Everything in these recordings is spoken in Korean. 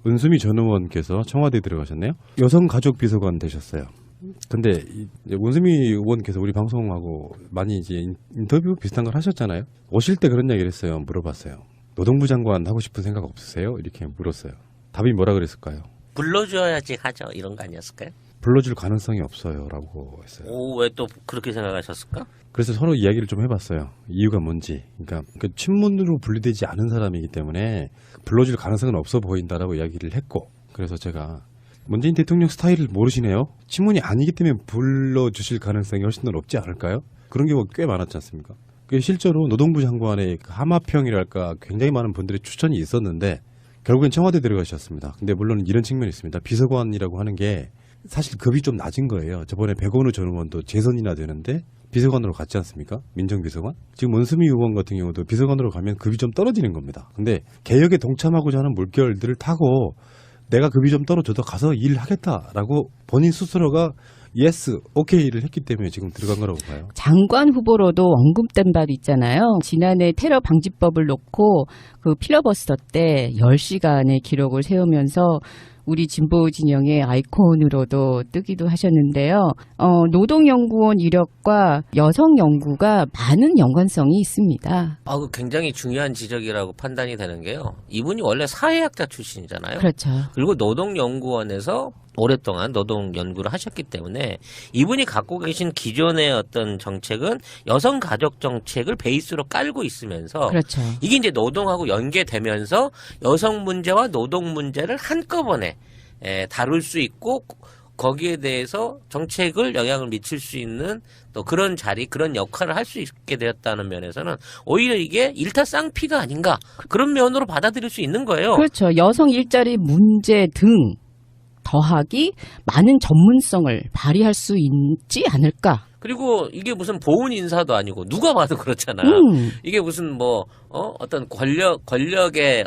은수미 전 의원께서 청와대에 들어가셨네요. 여성가족비서관 되셨어요. 근데 이제 은수미 의원께서 우리 방송하고 많이 이제 인터뷰 비슷한 걸 하셨잖아요. 오실 때 그런 이야기를 했어요. 물어봤어요. 노동부 장관 하고 싶은 생각 없으세요? 이렇게 물었어요. 답이 뭐라 그랬을까요? 불러줘야지 하죠. 이런 거 아니었을까요? 불러줄 가능성이 없어요. 라고 했어요. 오, 왜 또 그렇게 생각하셨을까? 그래서 서로 이야기를 좀 해봤어요. 이유가 뭔지. 그러니까 그 친문으로 분리되지 않은 사람이기 때문에 불러줄 가능성은 없어 보인다라고 이야기를 했고, 그래서 제가 문재인 대통령 스타일을 모르시네요. 친문이 아니기 때문에 불러주실 가능성이 훨씬 더 높지 않을까요? 그런 경우가 꽤 많았지 않습니까? 실제로 노동부 장관의 그 하마평이랄까 굉장히 많은 분들의 추천이 있었는데 결국엔 청와대 들어가셨습니다. 근데 물론 이런 측면이 있습니다. 비서관이라고 하는 게 사실 급이 좀 낮은 거예요. 저번에 백원우 전 의원도 재선이나 되는데 비서관으로 갔지 않습니까? 민정비서관? 지금 원수미 의원 같은 경우도 비서관으로 가면 급이 좀 떨어지는 겁니다. 근데 개혁에 동참하고자 하는 물결들을 타고 내가 급이 좀 떨어져도 가서 일하겠다라고 본인 스스로가 예스, 오케이를 했기 때문에 지금 들어간 거라고 봐요. 장관 후보로도 언급된 바도 있잖아요. 지난해 테러 방지법을 놓고 그 필러버스터 때 10시간의 기록을 세우면서 우리 진보 진영의 아이콘으로도 뜨기도 하셨는데요. 노동연구원 이력과 여성연구가 많은 연관성이 있습니다. 그 굉장히 중요한 지적이라고 판단이 되는 게요. 이분이 원래 사회학자 출신이잖아요. 그렇죠. 그리고 노동연구원에서 오랫동안 노동 연구를 하셨기 때문에 이분이 갖고 계신 기존의 어떤 정책은 여성 가족 정책을 베이스로 깔고 있으면서 그렇죠. 이게 이제 노동하고 연계되면서 여성 문제와 노동 문제를 한꺼번에 다룰 수 있고 거기에 대해서 정책을 영향을 미칠 수 있는 또 그런 자리, 그런 역할을 할 수 있게 되었다는 면에서는 오히려 이게 일타쌍피가 아닌가 그런 면으로 받아들일 수 있는 거예요. 그렇죠. 여성 일자리 문제 등 더하기 많은 전문성을 발휘할 수 있지 않을까. 그리고 이게 무슨 보훈 인사도 아니고 누가 봐도 그렇잖아. 이게 무슨 어떤 권력에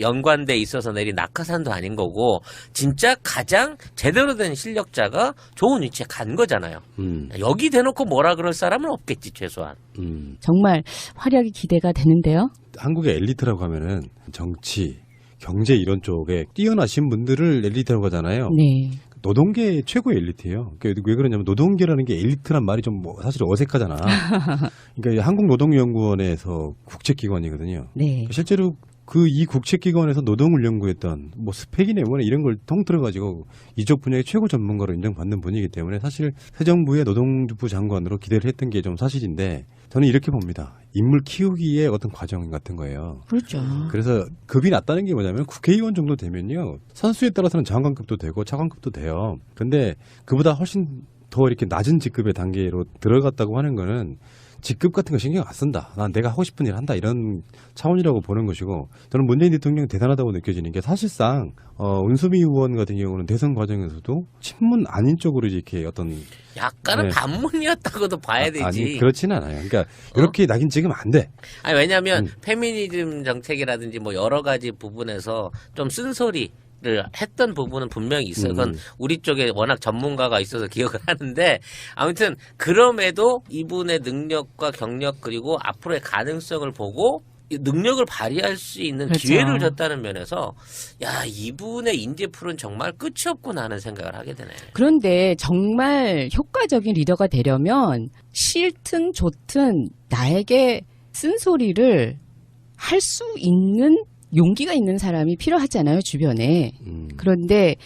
연관돼 있어서 내린 낙하산도 아닌 거고 진짜 가장 제대로 된 실력자가 좋은 위치에 간 거잖아요. 여기 대놓고 뭐라 그럴 사람은 없겠지 최소한. 정말 활약이 기대가 되는데요. 한국의 엘리트라고 하면은 정치, 경제 이런 쪽에 뛰어나신 분들을 엘리트라고 하잖아요. 네. 노동계 최고의 엘리트예요. 왜 그러냐면 노동계라는 게 엘리트란 말이 좀 사실 어색하잖아. 그러니까 한국노동연구원에서 국책기관이거든요. 네. 실제로 이 국책기관에서 노동을 연구했던 스펙이네 뭐네 이런 걸 통틀어가지고 이쪽 분야의 최고 전문가로 인정받는 분이기 때문에 사실 새 정부의 노동부 장관으로 기대를 했던 게 좀 사실인데 저는 이렇게 봅니다. 인물 키우기의 어떤 과정 같은 거예요. 그렇죠. 그래서 급이 낮다는 게 뭐냐면 국회의원 정도 되면요. 선수에 따라서는 장관급도 되고 차관급도 돼요. 근데 그보다 훨씬 더 이렇게 낮은 직급의 단계로 들어갔다고 하는 거는 직급 같은 거 신경 안 쓴다. 난 내가 하고 싶은 일 한다. 이런 차원이라고 보는 것이고 저는 문재인 대통령이 대단하다고 느껴지는 게 사실상 은수미 의원 같은 경우는 대선 과정에서도 친문 아닌 쪽으로 이렇게 어떤 약간은 반문이었다고도 봐야 되지. 아니 그렇지는 않아요. 그러니까 이렇게 낙인 찍으면 안 돼. 아니 왜냐하면 페미니즘 정책이라든지 뭐 여러 가지 부분에서 좀 쓴소리 를 했던 부분은 분명히 있어요. 그건 우리 쪽에 워낙 전문가가 있어서 기억을 하는데 아무튼 그럼에도 이분의 능력과 경력 그리고 앞으로의 가능성을 보고 능력을 발휘할 수 있는 그렇죠. 기회를 줬다는 면에서 야 이분의 인재풀은 정말 끝이 없구나 하는 생각을 하게 되네요. 그런데 정말 효과적인 리더가 되려면 싫든 좋든 나에게 쓴소리를 할 수 있는 용기가 있는 사람이 필요하잖아요, 주변에. 그런데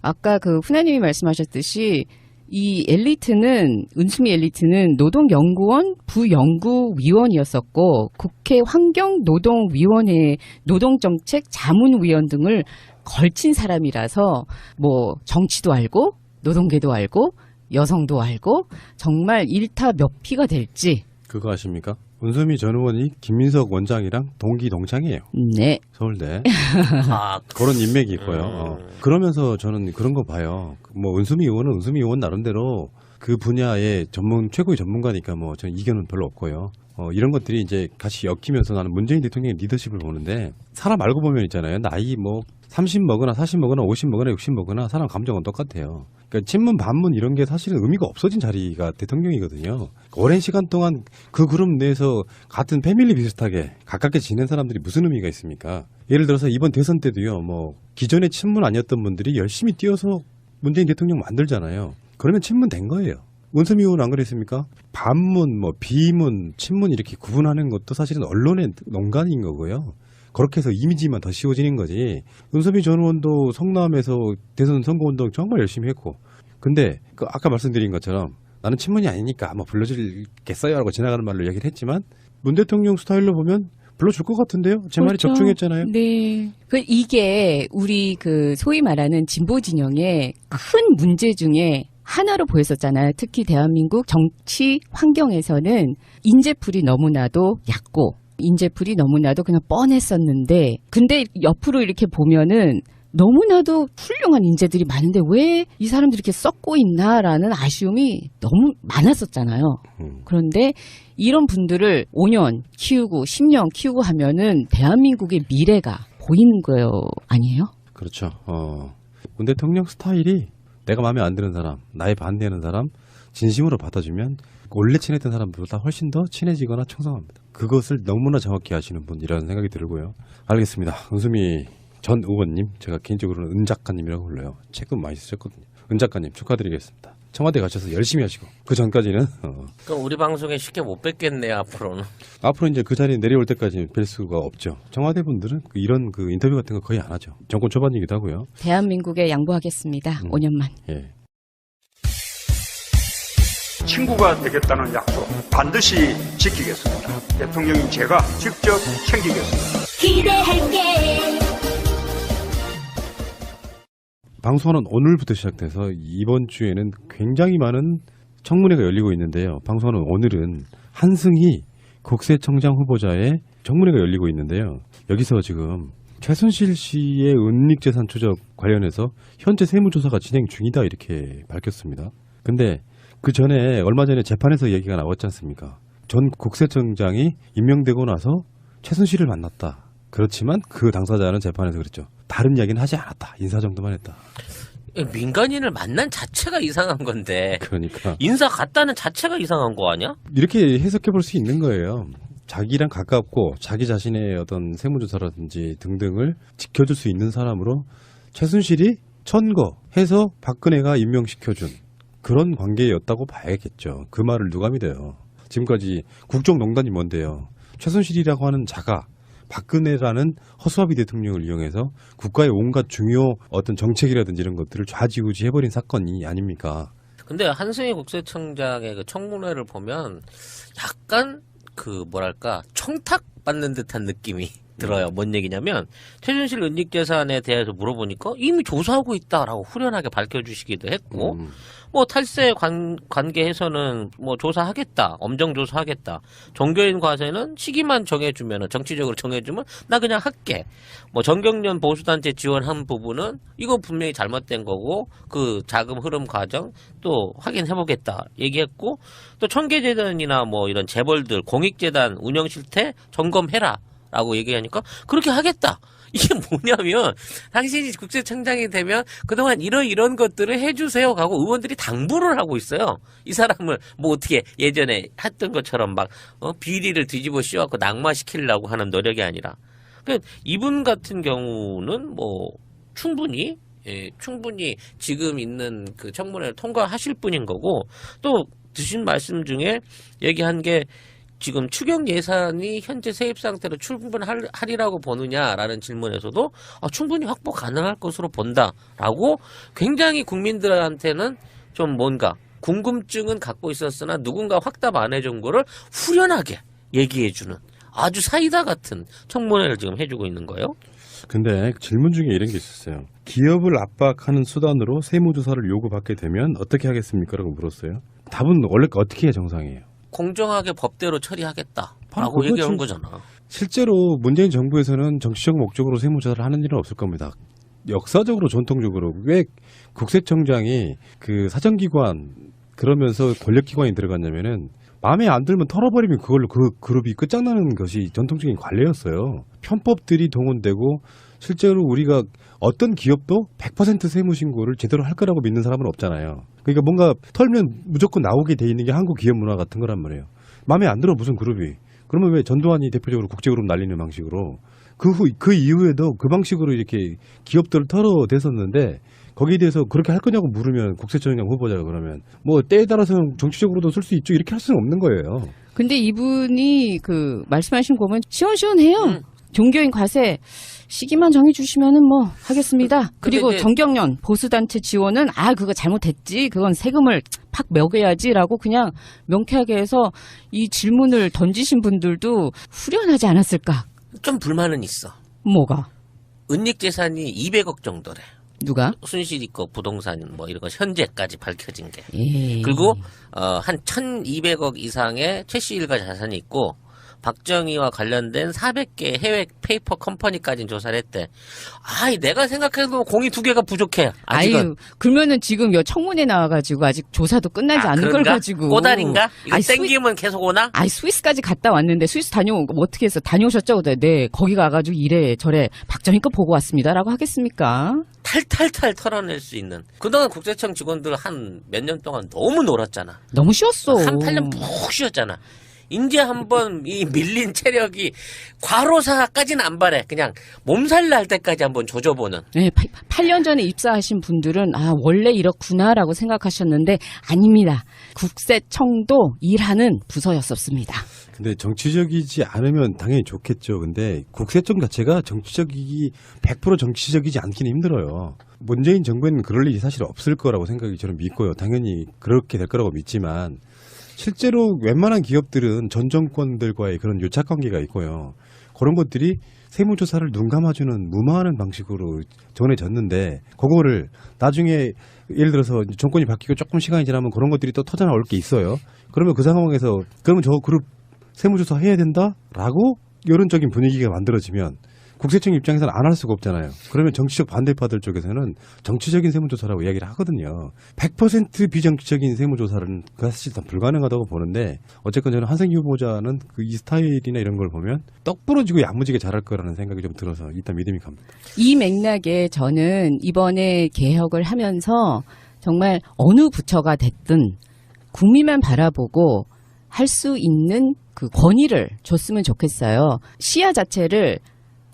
아까 그 훈아님이 말씀하셨듯이 이 엘리트는, 은수미 엘리트는 노동연구원 부연구위원이었었고 국회 환경노동위원회 노동정책 자문위원 등을 걸친 사람이라서 뭐 정치도 알고 노동계도 알고 여성도 알고 정말 일타 몇 피가 될지. 그거 아십니까? 은수미 전 의원이 김민석 원장이랑 동기 동창이에요. 네. 서울대. 그런 인맥이 있고요. 그러면서 저는 그런 거 봐요. 뭐 은수미 의원은 은수미 의원 나름대로 그 분야의 최고의 전문가니까 뭐 저는 이견은 별로 없고요. 이런 것들이 이제 같이 엮이면서 나는 문재인 대통령의 리더십을 보는데 사람 알고 보면 있잖아요. 나이 뭐 30 먹으나 40 먹으나 50 먹으나 60 먹으나 사람 감정은 똑같아요. 그러니까 친문 반문 이런 게 사실은 의미가 없어진 자리가 대통령이거든요. 오랜 시간 동안 그 그룹 내에서 같은 패밀리 비슷하게 가깝게 지낸 사람들이 무슨 의미가 있습니까? 예를 들어서 이번 대선 때도요. 뭐 기존에 친문 아니었던 분들이 열심히 뛰어서 문재인 대통령 만들잖아요. 그러면 친문 된 거예요. 원수미 의원 안 그랬습니까? 반문, 뭐 비문, 친문 이렇게 구분하는 것도 사실은 언론의 농간인 거고요. 그렇게 해서 이미지만 더 씌워지는 거지. 은섭이 전 의원도 성남에서 대선 선거운동 정말 열심히 했고. 근데 그 아까 말씀드린 것처럼 나는 친문이 아니니까 뭐 불러주겠어요 라고 지나가는 말로 얘기를 했지만 문 대통령 스타일로 보면 불러줄 것 같은데요? 제 말이 그렇죠. 적중했잖아요. 네. 이게 우리 그 소위 말하는 진보 진영의 큰 문제 중에 하나로 보였었잖아요. 특히 대한민국 정치 환경에서는 인재풀이 너무나도 얕고 인재풀이 너무나도 그냥 뻔했었는데 근데 옆으로 이렇게 보면은 너무나도 훌륭한 인재들이 많은데 왜 이 사람들이 이렇게 썩고 있나라는 아쉬움이 너무 많았었잖아요. 그런데 이런 분들을 5년 키우고 10년 키우고 하면은 대한민국의 미래가 보이는 거예요. 아니에요? 그렇죠. 문 대통령 스타일이 내가 마음에 안 드는 사람, 나에 반대하는 사람 진심으로 받아주면 원래 친했던 사람들보다 훨씬 더 친해지거나 청성합니다. 그것을 너무나 정확히 아시는 분이라는 생각이 들고요. 알겠습니다. 은수미 전 의원님, 제가 개인적으로는 은 작가님이라고 불러요. 책은 많이 쓰셨거든요. 은 작가님 축하드리겠습니다. 청와대 가셔서 열심히 하시고 그 전까지는 그럼 우리 방송에 쉽게 못 뵙겠네요 앞으로는. 앞으로 이제 그 자리에 내려올 때까지 뵐 수가 없죠. 청와대 분들은 이런 그 인터뷰 같은 거 거의 안 하죠. 정권 초반이기도 하고요. 대한민국에 양보하겠습니다. 5년만. 예. 친구가 되겠다는 약속 반드시 지키겠습니다. 대통령인 제가 직접 챙기겠습니다. 기대할게. 방송은 오늘부터 시작돼서 이번 주에는 굉장히 많은 청문회가 열리고 있는데요. 방송은 오늘은 한승희 국세청장 후보자의 청문회가 열리고 있는데요. 여기서 지금 최순실 씨의 은닉재산 추적 관련해서 현재 세무조사가 진행 중이다 이렇게 밝혔습니다. 근데 그 전에 얼마 전에 재판에서 얘기가 나왔지 않습니까? 전 국세청장이 임명되고 나서 최순실을 만났다. 그렇지만 그 당사자는 재판에서 그랬죠. 다른 이야기는 하지 않았다. 인사 정도만 했다. 민간인을 만난 자체가 이상한 건데 그러니까 인사 갔다는 자체가 이상한 거 아니야? 이렇게 해석해 볼 수 있는 거예요. 자기랑 가깝고 자기 자신의 어떤 세무조사라든지 등등을 지켜줄 수 있는 사람으로 최순실이 천거해서 박근혜가 임명시켜준 그런 관계였다고 봐야겠죠. 그 말을 누가 믿어요. 지금까지 국정농단이 뭔데요. 최순실이라고 하는 자가 박근혜라는 허수아비 대통령을 이용해서 국가의 온갖 중요 어떤 정책이라든지 이런 것들을 좌지우지 해버린 사건이 아닙니까? 근데 한승희 국세청장의 그 청문회를 보면 약간 그 뭐랄까 청탁 받는 듯한 느낌이 들어요. 뭔 얘기냐면 최순실 은닉재산에 대해서 물어보니까 이미 조사하고 있다라고 후련하게 밝혀주시기도 했고 뭐 탈세 관계에서는 뭐 조사하겠다, 엄정 조사하겠다. 종교인 과세는 시기만 정해주면 정치적으로 정해주면 나 그냥 할게. 뭐 정경련 보수단체 지원한 부분은 이거 분명히 잘못된 거고 그 자금 흐름 과정 또 확인해보겠다 얘기했고 또 청계재단이나 뭐 이런 재벌들 공익재단 운영 실태 점검해라. 라고 얘기하니까 그렇게 하겠다. 이게 뭐냐면 당신이 국세청장이 되면 그동안 이런 것들을 해주세요 하고 의원들이 당부를 하고 있어요. 이 사람을 뭐 어떻게 예전에 했던 것처럼 막 비리를 뒤집어 씌워갖고 낙마시키려고 하는 노력이 아니라 그러니까 이분 같은 경우는 뭐 충분히 지금 있는 그 청문회를 통과하실 분인 거고 또 드신 말씀 중에 얘기한 게 지금 추경 예산이 현재 세입 상태로 충분하리라고 보느냐라는 질문에서도 충분히 확보 가능할 것으로 본다라고 굉장히 국민들한테는 좀 뭔가 궁금증은 갖고 있었으나 누군가 확답 안 해준 거를 후련하게 얘기해주는 아주 사이다 같은 청문회를 지금 해주고 있는 거예요. 근데 질문 중에 이런 게 있었어요. 기업을 압박하는 수단으로 세무조사를 요구받게 되면 어떻게 하겠습니까? 라고 물었어요. 답은 원래 어떻게 해야 정상이에요? 공정하게 법대로 처리하겠다라고 바로 얘기한 거잖아. 실제로 문재인 정부에서는 정치적 목적으로 세무조사를 하는 일은 없을 겁니다. 역사적으로 전통적으로 왜 국세청장이 그 사정기관 그러면서 권력기관이 들어갔냐면은 마음에 안 들면 털어버리면 그걸로 그 그룹이 끝장나는 것이 전통적인 관례였어요. 편법들이 동원되고 실제로 우리가 어떤 기업도 100% 세무 신고를 제대로 할 거라고 믿는 사람은 없잖아요. 그러니까 뭔가 털면 무조건 나오게 돼 있는 게 한국 기업 문화 같은 거란 말이에요. 마음에 안 들어 무슨 그룹이. 그러면 왜 전두환이 대표적으로 국제그룹 날리는 방식으로 그 이후에도 그 방식으로 이렇게 기업들을 털어댔었는데 거기에 대해서 그렇게 할 거냐고 물으면 국세청장 후보자가 그러면 뭐 때에 따라서는 정치적으로도 쓸 수 있죠. 이렇게 할 수는 없는 거예요. 근데 이분이 그 말씀하신 거 보면 시원시원해요. 종교인 과세 시기만 정해주시면은 뭐 하겠습니다. 그리고 이제 정경련 보수단체 지원은 그거 잘못했지. 그건 세금을 팍 매겨야지라고 그냥 명쾌하게 해서 이 질문을 던지신 분들도 후련하지 않았을까? 좀 불만은 있어. 뭐가? 은닉 재산이 200억 정도래. 누가? 순실이 거 부동산 뭐 이런 거 현재까지 밝혀진 게. 예. 그리고 한 1,200억 이상의 최씨 일가 자산이 있고 박정희와 관련된 400개 해외 페이퍼 컴퍼니까지 조사를 했대. 내가 생각해도 공이 2개가 부족해. 아직은. 아유, 그러면은 지금 여 청문회 나와가지고 아직 조사도 끝나지 않은 걸 그런가? 가지고. 꼬다리인가? 이거 아니, 땡기면 계속 오나? 스위스까지 갔다 왔는데 스위스 다녀온 거 어떻게 해서 다녀오셨죠? 네, 거기 가가지고 이래 저래 박정희 거 보고 왔습니다라고 하겠습니까? 탈탈탈 털어낼 수 있는. 그동안 국세청 직원들 한 몇 년 동안 너무 놀았잖아. 너무 쉬웠어. 한 8년 푹 쉬었잖아. 이제 한번 이 밀린 체력이 과로사까지는 안 바래. 그냥 몸살 날 때까지 한번 조져보는. 네, 8년 전에 입사하신 분들은 원래 이렇구나라고 생각하셨는데 아닙니다. 국세청도 일하는 부서였었습니다. 근데 정치적이지 않으면 당연히 좋겠죠. 근데 국세청 자체가 100% 정치적이지 않기는 힘들어요. 문재인 정부에는 그럴 일이 사실 없을 거라고 생각이 저는 믿고요. 당연히 그렇게 될 거라고 믿지만 실제로 웬만한 기업들은 전 정권들과의 그런 유착관계가 있고요. 그런 것들이 세무조사를 눈 감아주는 무마하는 방식으로 전해졌는데 그거를 나중에 예를 들어서 정권이 바뀌고 조금 시간이 지나면 그런 것들이 또 터져나올 게 있어요. 그러면 그 상황에서 그러면 저 그룹 세무조사 해야 된다라고 여론적인 분위기가 만들어지면 국세청 입장에서는 안 할 수가 없잖아요. 그러면 정치적 반대파들 쪽에서는 정치적인 세무조사라고 이야기를 하거든요. 100% 비정치적인 세무조사는 사실상 불가능하다고 보는데 어쨌건 저는 한승희 후보자는 이 스타일이나 이런 걸 보면 떡 부러지고 야무지게 잘할 거라는 생각이 좀 들어서 일단 믿음이 갑니다. 이 맥락에 저는 이번에 개혁을 하면서 정말 어느 부처가 됐든 국민만 바라보고 할 수 있는 그 권위를 줬으면 좋겠어요. 시야 자체를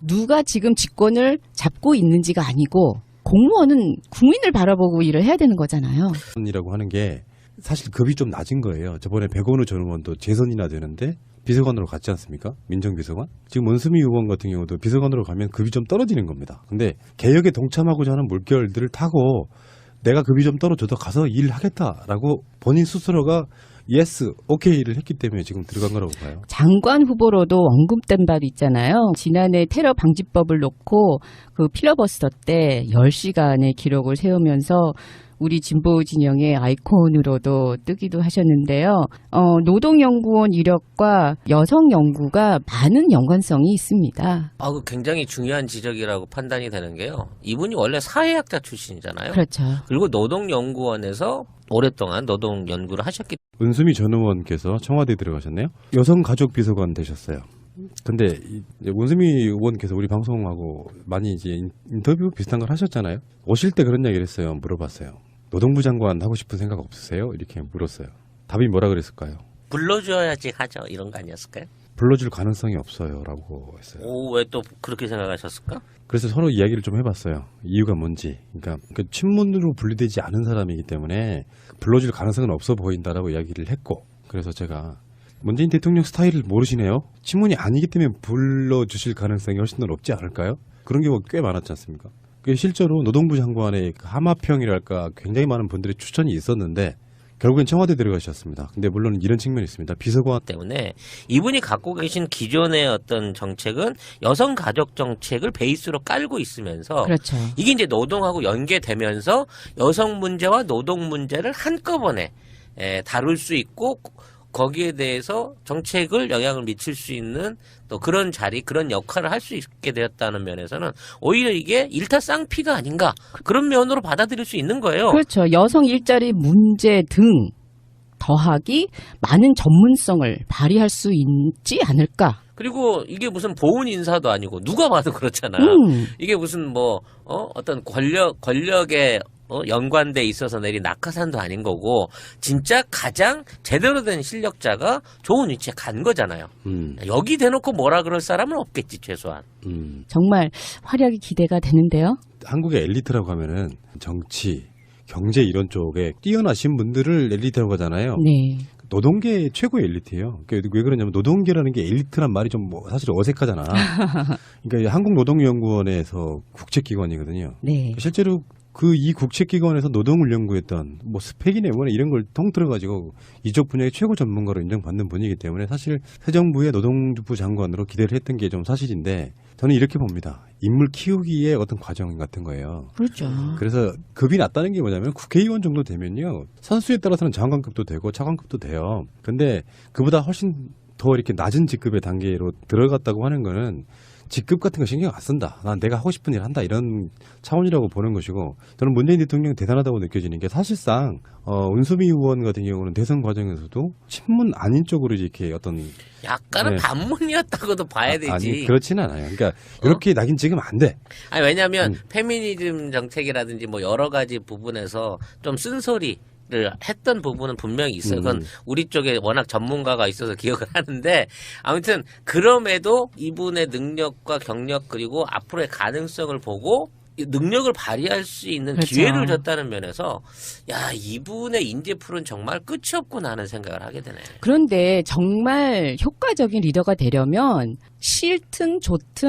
누가 지금 직권을 잡고 있는지가 아니고 공무원은 국민을 바라보고 일을 해야 되는 거잖아요. 이라고 하는 게 사실 급이 좀 낮은 거예요. 저번에 백원우 전 의원도 재선이나 되는데 비서관으로 갔지 않습니까? 민정비서관? 지금 원수미 의원 같은 경우도 비서관으로 가면 급이 좀 떨어지는 겁니다. 근데 개혁에 동참하고자 하는 물결들을 타고 내가 급이 좀 떨어져도 가서 일하겠다라고 본인 스스로가 예스, 오케이를 했기 때문에 지금 들어간 거라고 봐요. 장관 후보로도 언급된 바도 있잖아요. 지난해 테러 방지법을 놓고 그 필러버스터 때 10시간의 기록을 세우면서 우리 진보 진영의 아이콘으로도 뜨기도 하셨는데요. 노동연구원 이력과 여성연구가 많은 연관성이 있습니다. 그 굉장히 중요한 지적이라고 판단이 되는 게요. 이분이 원래 사회학자 출신이잖아요. 그렇죠. 그리고 노동연구원에서 오랫동안 노동연구를 하셨기 은수미 전 의원께서 청와대에 들어가셨네요. 여성가족비서관 되셨어요. 근데 원수미 의원께서 우리 방송하고 많이 이제 인터뷰 비슷한 걸 하셨잖아요. 오실 때 그런 이야기를 했어요. 물어봤어요. 노동부 장관 하고 싶은 생각 없으세요? 이렇게 물었어요. 답이 뭐라 그랬을까요? 불러줘야지 하죠. 이런 거 아니었을까요? 불러줄 가능성이 없어요. 라고 했어요. 왜 또 그렇게 생각하셨을까? 그래서 서로 이야기를 좀 해봤어요. 이유가 뭔지. 그러니까 친문으로 분리되지 않은 사람이기 때문에 불러줄 가능성은 없어 보인다라고 이야기를 했고, 그래서 제가 문재인 대통령 스타일을 모르시네요. 친문이 아니기 때문에 불러주실 가능성이 훨씬 더 높지 않을까요? 그런 경우가 꽤 많았지 않습니까? 실제로 노동부 장관의 하마평이랄까 굉장히 많은 분들의 추천이 있었는데 결국엔 청와대 들어가셨습니다. 근데 물론 이런 측면이 있습니다. 비서관 때문에 이분이 갖고 계신 기존의 어떤 정책은 여성 가족 정책을 베이스로 깔고 있으면서 그렇죠. 이게 이제 노동하고 연계되면서 여성 문제와 노동 문제를 한꺼번에 다룰 수 있고 거기에 대해서 정책을 영향을 미칠 수 있는 또 그런 자리, 그런 역할을 할 수 있게 되었다는 면에서는 오히려 이게 일타쌍피가 아닌가 그런 면으로 받아들일 수 있는 거예요. 그렇죠. 여성 일자리 문제 등 더하기 많은 전문성을 발휘할 수 있지 않을까. 그리고 이게 무슨 보훈 인사도 아니고 누가 봐도 그렇잖아. 이게 무슨 뭐 어떤 권력에 연관돼 있어서 내린 낙하산도 아닌 거고 진짜 가장 제대로 된 실력자가 좋은 위치에 간 거잖아요. 여기 대놓고 뭐라 그럴 사람은 없겠지 최소한. 정말 활약이 기대가 되는데요. 한국의 엘리트라고 하면은 정치, 경제 이런 쪽에 뛰어나신 분들을 엘리트라고 하잖아요. 네. 노동계 최고의 엘리트예요. 왜 그러냐면 노동계라는 게 엘리트란 말이 좀 뭐 사실 어색하잖아. 그러니까 한국노동연구원에서 국책기관이거든요. 네. 실제로 이 국책기관에서 노동을 연구했던 뭐 스펙이네 뭐네 이런 걸 통틀어가지고 이쪽 분야의 최고 전문가로 인정받는 분이기 때문에 사실 새 정부의 노동부 장관으로 기대를 했던 게 좀 사실인데 저는 이렇게 봅니다. 인물 키우기의 어떤 과정 같은 거예요. 그렇죠. 그래서 급이 낮다는 게 뭐냐면 국회의원 정도 되면요. 선수에 따라서는 장관급도 되고 차관급도 돼요. 근데 그보다 훨씬 더 이렇게 낮은 직급의 단계로 들어갔다고 하는 거는 직급 같은 거 신경 안 쓴다. 난 내가 하고 싶은 일 한다. 이런 차원이라고 보는 것이고 저는 문재인 대통령 대단하다고 느껴지는 게 사실상 은수미 의원 같은 경우는 대선 과정에서도 친문 아닌 쪽으로 이렇게 어떤 약간은 네. 반문이었다고도 봐야 되지. 아니 그렇지는 않아요. 그러니까 이렇게 낙인 찍으면 안 돼. 아니 왜냐하면 페미니즘 정책이라든지 뭐 여러 가지 부분에서 좀 쓴소리 를 했던 부분은 분명히 있어요. 그건 우리 쪽에 워낙 전문가가 있어서 기억을 하는데 아무튼 그럼에도 이분의 능력과 경력 그리고 앞으로의 가능성을 보고 이 능력을 발휘할 수 있는 그렇죠. 기회를 줬다는 면에서 야 이분의 인재풀은 정말 끝이 없구나 하는 생각을 하게 되네. 그런데 정말 효과적인 리더가 되려면 싫든 좋든